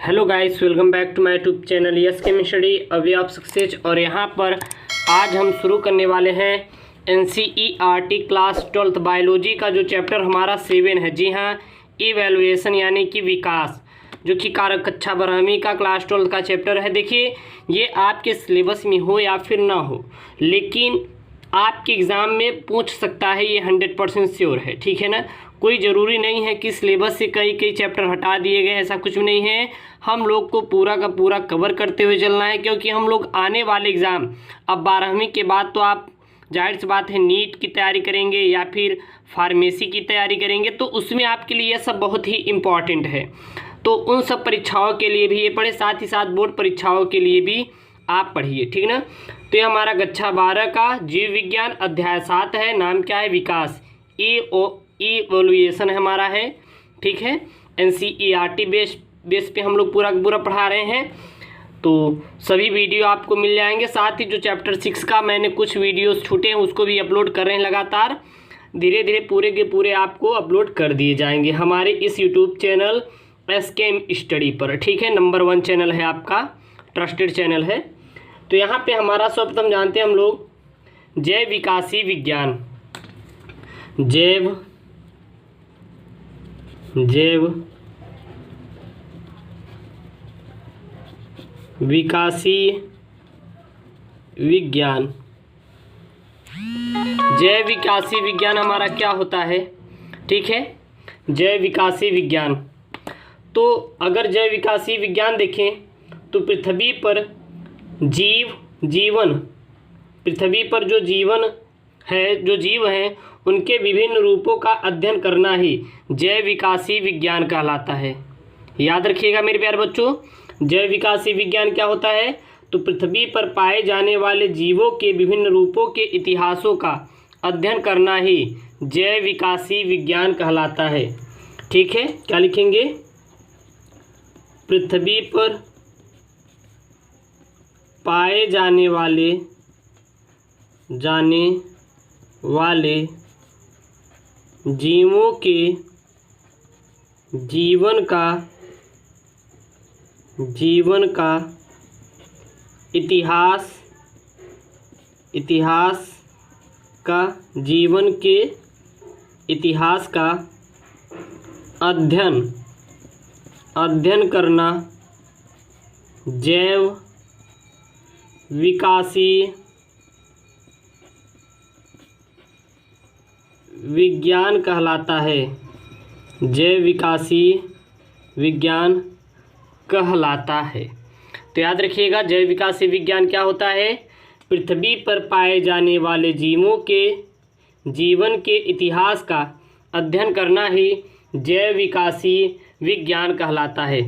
Hello guys, welcome back to my YouTube channel yes chemistry a way of success. और यहाँ पर आज हम शुरू करने वाले हैं एनसीईआरटी क्लास 12th बायोलॉजी का जो चैप्टर हमारा 7 है। जी हाँ, इवैल्यूएशन यानी कि विकास, जो कि कारक कक्षा 12वीं का क्लास 12th का चैप्टर है। देखिए, ये आपके सिलेबस में हो या फिर ना हो, लेकिन आपके एग्ज़ाम में पूछ सकता है, ये 100% श्योर है। ठीक है ना, कोई ज़रूरी नहीं है कि सिलेबस से कई चैप्टर हटा दिए गए, ऐसा कुछ भी नहीं है। हम लोग को पूरा का पूरा कवर करते हुए चलना है, क्योंकि हम लोग आने वाले एग्ज़ाम, अब 12वीं के बाद तो आप जाहिर सी बात है नीट की तैयारी करेंगे या फिर फार्मेसी की तैयारी करेंगे, तो उसमें आपके लिए यह सब बहुत ही इम्पॉर्टेंट है। तो उन सब परीक्षाओं के लिए भी ये पढ़े, साथ ही साथ बोर्ड परीक्षाओं के लिए भी आप पढ़िए। ठीक ना, तो ये हमारा कक्षा 12 का जीव विज्ञान अध्याय 7 है। नाम क्या है? विकास। इवोल्यूशन हमारा है। ठीक है, एनसीईआरटी बेस पे हम लोग पूरा पूरा पढ़ा रहे हैं, तो सभी वीडियो आपको मिल जाएंगे। साथ ही जो चैप्टर 6 का मैंने कुछ वीडियोस छूटे हैं उसको भी अपलोड कर रहे हैं लगातार, धीरे धीरे पूरे के पूरे आपको अपलोड कर दिए जाएंगे हमारे इस यूट्यूब चैनल एसकेएम स्टडी पर। ठीक है, नंबर 1 चैनल है आपका, ट्रस्टेड चैनल है। तो यहाँ पे हमारा सर्वप्रथम जानते हैं हम लोग जैव विकासी विज्ञान। जैव विकासी विज्ञान। जैव विकासी विज्ञान हमारा क्या होता है? ठीक है, जैव विकासी विज्ञान, तो अगर जैव विकासी विज्ञान देखें तो पृथ्वी पर पृथ्वी पर जो जीवन है, जो जीव हैं, उनके विभिन्न रूपों का अध्ययन करना ही जैव विकासी विज्ञान कहलाता है। याद रखिएगा मेरे प्यारे बच्चों, जैव विकासी विज्ञान क्या होता है? तो पृथ्वी पर पाए जाने वाले जीवों के विभिन्न रूपों के इतिहासों का अध्ययन करना ही जैव विकासी विज्ञान कहलाता है। ठीक है, क्या लिखेंगे? पृथ्वी पर पाए जाने वाले जीवों के जीवन का जीवन के इतिहास का अध्ययन करना जैव विकासी विज्ञान कहलाता है। जैव विकासी विज्ञान कहलाता है। तो याद रखिएगा, जैव विकासी विज्ञान क्या होता है? पृथ्वी पर पाए जाने वाले जीवों के जीवन के इतिहास का अध्ययन करना ही जैव विकासी विज्ञान कहलाता है।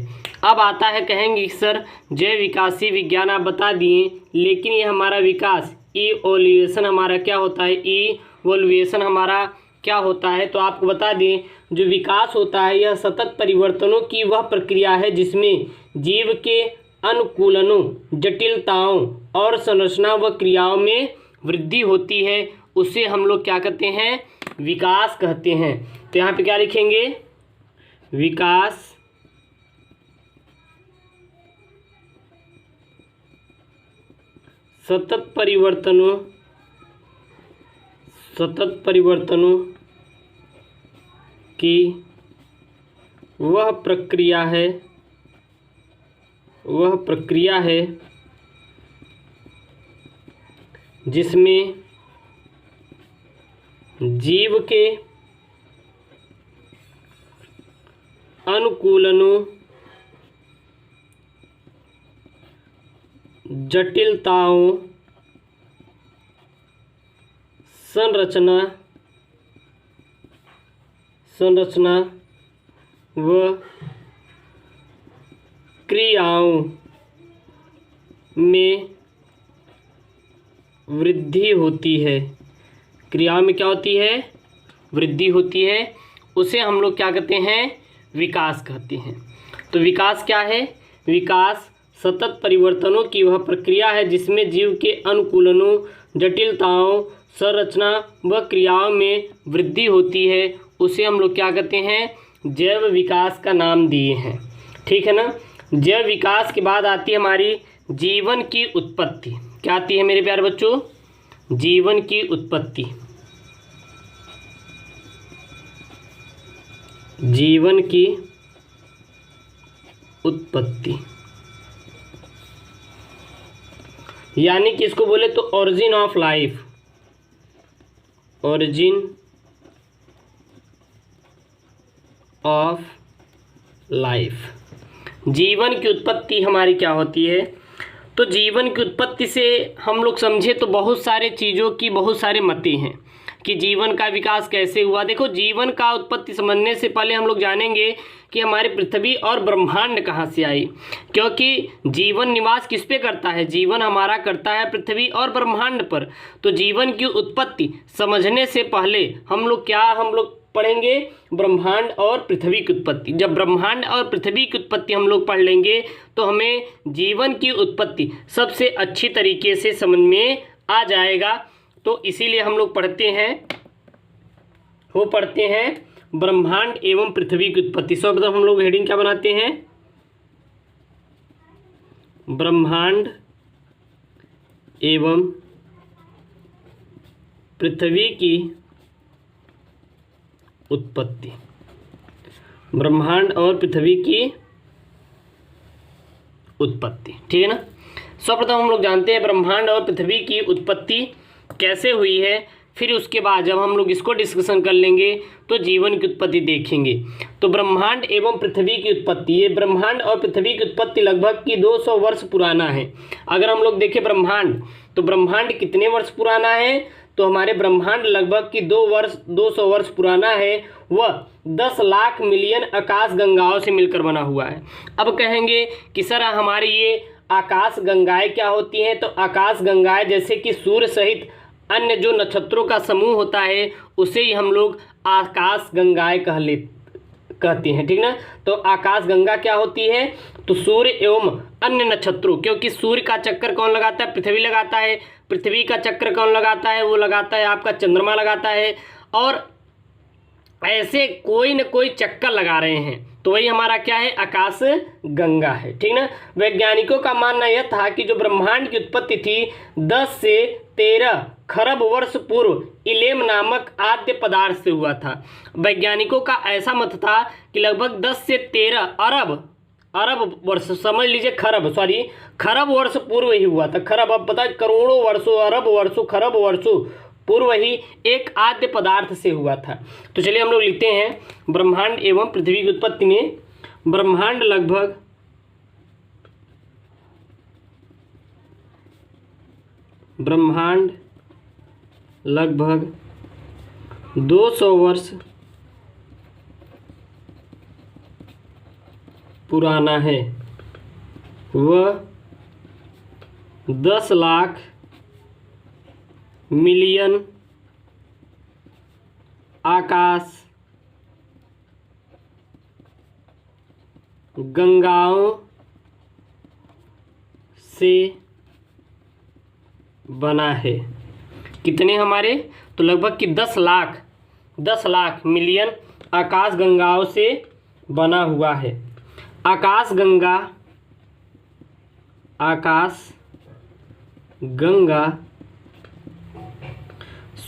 अब आता है, कहेंगे सर जैव विकासी विज्ञान आप बता दिए, लेकिन ये हमारा विकास इवोल्यूशन हमारा क्या होता है? इवोल्यूशन हमारा क्या होता है? तो आपको बता दें, जो विकास होता है यह सतत परिवर्तनों की वह प्रक्रिया है जिसमें जीव के अनुकूलनों, जटिलताओं और संरचना व क्रियाओं में वृद्धि होती है। उसे हम लोग क्या कहते हैं? विकास कहते हैं। तो यहाँ पे क्या लिखेंगे? विकास सतत परिवर्तनों की वह प्रक्रिया है जिसमें जीव के अनुकूलनों, जटिलताओं, संरचना व क्रियाओं में वृद्धि होती है। क्रियाओं में क्या होती है? वृद्धि होती है। उसे हम लोग क्या कहते हैं? विकास कहते हैं। तो विकास क्या है? विकास सतत परिवर्तनों की वह प्रक्रिया है जिसमें जीव के अनुकूलनों, जटिलताओं, संरचना व क्रियाओं में वृद्धि होती है। उसे हम लोग क्या कहते हैं? जैव विकास का नाम दिए हैं। ठीक है ना। जैव विकास के बाद आती है हमारी जीवन की उत्पत्ति। क्या आती है मेरे प्यारे बच्चों? जीवन की उत्पत्ति। जीवन की उत्पत्ति यानी कि इसको बोले तो origin of life. Origin of life, जीवन की उत्पत्ति हमारी क्या होती है? तो जीवन की उत्पत्ति से हम लोग समझे तो बहुत सारे चीज़ों की बहुत सारे मतें हैं कि जीवन का विकास कैसे हुआ। देखो, जीवन का उत्पत्ति समझने से पहले हम लोग जानेंगे कि हमारी पृथ्वी और ब्रह्मांड कहाँ से आई, क्योंकि जीवन निवास किस पे करता है? जीवन हमारा करता है पृथ्वी और ब्रह्मांड पर। तो जीवन की उत्पत्ति समझने से पहले हम लोग पढ़ेंगे ब्रह्मांड और पृथ्वी की उत्पत्ति। जब ब्रह्मांड और पृथ्वी की उत्पत्ति हम लोग पढ़ लेंगे तो हमें जीवन की उत्पत्ति सबसे अच्छी तरीके से समझ में आ जाएगा। तो इसीलिए हम लोग पढ़ते हैं ब्रह्मांड एवं पृथ्वी की उत्पत्ति। सर्वप्रथम हम लोग हेडिंग क्या बनाते हैं? ब्रह्मांड एवं पृथ्वी की उत्पत्ति। ब्रह्मांड और पृथ्वी की उत्पत्ति, ठीक है ना। सर्वप्रथम हम लोग जानते हैं ब्रह्मांड और पृथ्वी की उत्पत्ति कैसे हुई है, फिर उसके बाद जब हम लोग इसको डिस्कशन कर लेंगे तो जीवन की उत्पत्ति देखेंगे। तो ब्रह्मांड एवं पृथ्वी की उत्पत्ति, ये ब्रह्मांड और पृथ्वी की उत्पत्ति लगभग की 200 वर्ष पुराना है। अगर हम लोग देखें ब्रह्मांड, तो ब्रह्मांड कितने वर्ष पुराना है? तो हमारे ब्रह्मांड लगभग की 200 वर्ष पुराना है। वह 10 लाख मिलियन आकाश गंगाओं से मिलकर बना हुआ है। अब कहेंगे कि सर हमारी ये आकाश गंगाएं क्या होती हैं? तो आकाश गंगाएं जैसे कि सूर्य सहित अन्य जो नक्षत्रों का समूह होता है उसे ही हम लोग आकाश गंगाएं कहते हैं, ठीक ना। तो आकाश गंगा क्या होती है? तो सूर्य एवं अन्य नक्षत्रों, क्योंकि सूर्य का चक्कर कौन लगाता है? पृथ्वी लगाता है। पृथ्वी का चक्कर कौन लगाता है? वो लगाता है आपका चंद्रमा लगाता है। और ऐसे कोई न कोई चक्कर लगा रहे हैं, तो वही हमारा क्या है? आकाश गंगा है, ठीक ना। वैज्ञानिकों का मानना यह था कि जो ब्रह्मांड की उत्पत्ति थी 10 से 13 खरब वर्ष पूर्व इलेम नामक आद्य पदार्थ से हुआ था। वैज्ञानिकों का ऐसा मत था कि लगभग 10 से 13 अरब वर्ष, समझ लीजिए खरब वर्ष पूर्व ही हुआ था। खरब, अब पता है करोड़ों वर्षों, अरब वर्षों, खरब वर्षों पूर्व ही एक आद्य पदार्थ से हुआ था। तो चलिए हम लोग लिखते हैं ब्रह्मांड एवं पृथ्वी की उत्पत्ति में ब्रह्मांड लगभग 200 वर्ष पुराना है। वह 10 लाख मिलियन आकाश गंगाओं से बना है। कितने हमारे? तो लगभग कि 10 लाख मिलियन आकाश गंगाओं से बना हुआ है। आकाश गंगा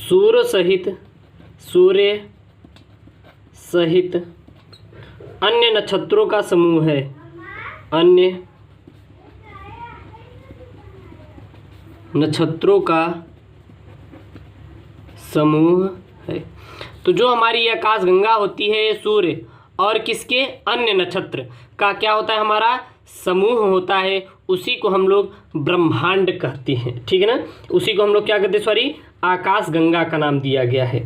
सूर्य सहित अन्य नक्षत्रों का समूह है। अन्य नक्षत्रों का समूह है। तो जो हमारी ये आकाश गंगा होती है, सूर्य और किसके? अन्य नक्षत्र का क्या होता है? हमारा समूह होता है। उसी को हम लोग ब्रह्मांड कहते हैं, ठीक है ना। उसी को हम लोग क्या कहते हैं? आकाश गंगा का नाम दिया गया है,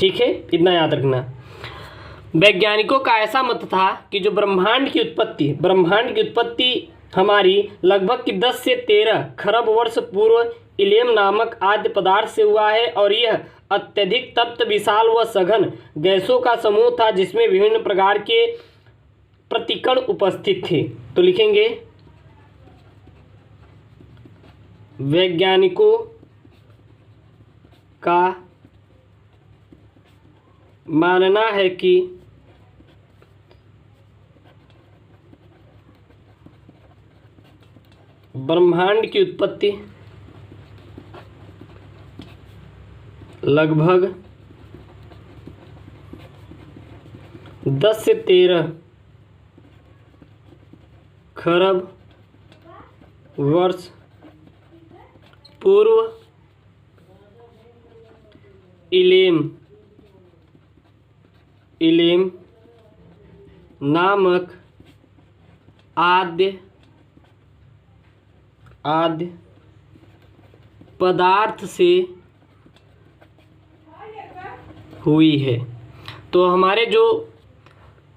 ठीक है, इतना याद रखना। वैज्ञानिकों का ऐसा मत था कि जो ब्रह्मांड की उत्पत्ति हमारी लगभग कि 10 से 13 खरब वर्ष पूर्व इलेम नामक आद्य पदार्थ से हुआ है, और यह अत्यधिक तप्त विशाल व सघन गैसों का समूह था जिसमें विभिन्न प्रकार के प्रतिकण उपस्थित थे। तो लिखेंगे वैज्ञानिकों का मानना है कि ब्रह्मांड की उत्पत्ति लगभग 10 से 13 खरब वर्ष पूर्व इलेम नामक आद्य पदार्थ से हुई है। तो हमारे जो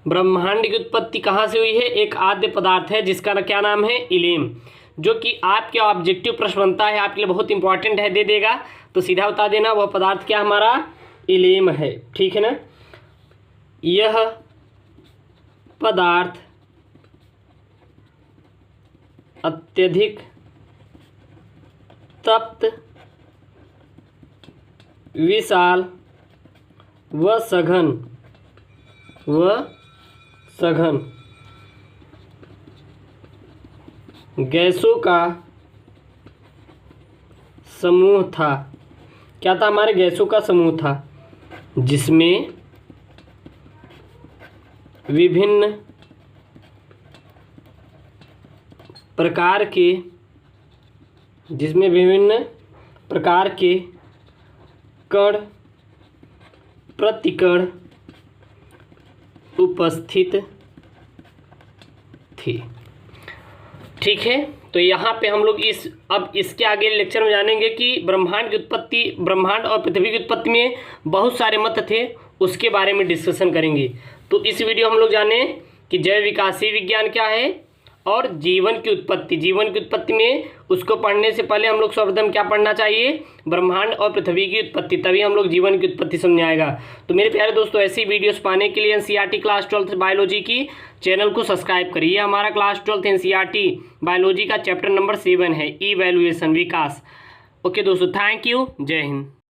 ब्रह्मांड की उत्पत्ति कहाँ से हुई है? एक आद्य पदार्थ है जिसका क्या नाम है? इलेम, जो कि आपके ऑब्जेक्टिव प्रश्न बनता है, आपके लिए बहुत इंपॉर्टेंट है, दे देगा तो सीधा बता देना वह पदार्थ क्या हमारा? इलेम है। ठीक है ना। यह पदार्थ अत्यधिक तप्त, विशाल व सघन गैसों का समूह था। क्या था? हमारे गैसों का समूह था जिसमें विभिन्न प्रकार के कण प्रतिकण उपस्थित थी। ठीक है। तो यहाँ पे हम लोग अब इसके आगे लेक्चर में जानेंगे कि ब्रह्मांड और पृथ्वी की उत्पत्ति में बहुत सारे मत थे, उसके बारे में डिस्कशन करेंगे। तो इस वीडियो हम लोग जाने कि जैव विकासीय विज्ञान क्या है और जीवन की उत्पत्ति में उसको पढ़ने से पहले हम लोग सर्वप्रथम क्या पढ़ना चाहिए? ब्रह्मांड और पृथ्वी की उत्पत्ति, तभी हम लोग जीवन की उत्पत्ति समझ आएगा। तो मेरे प्यारे दोस्तों, ऐसी वीडियोस पाने के लिए एनसीईआरटी क्लास 12 बायोलॉजी की चैनल को सब्सक्राइब करिए। हमारा क्लास 12 एनसीईआरटी बायोलॉजी का चैप्टर नंबर 7 है, इवैल्यूएशन, विकास। ओके दोस्तों, थैंक यू, जय हिंद।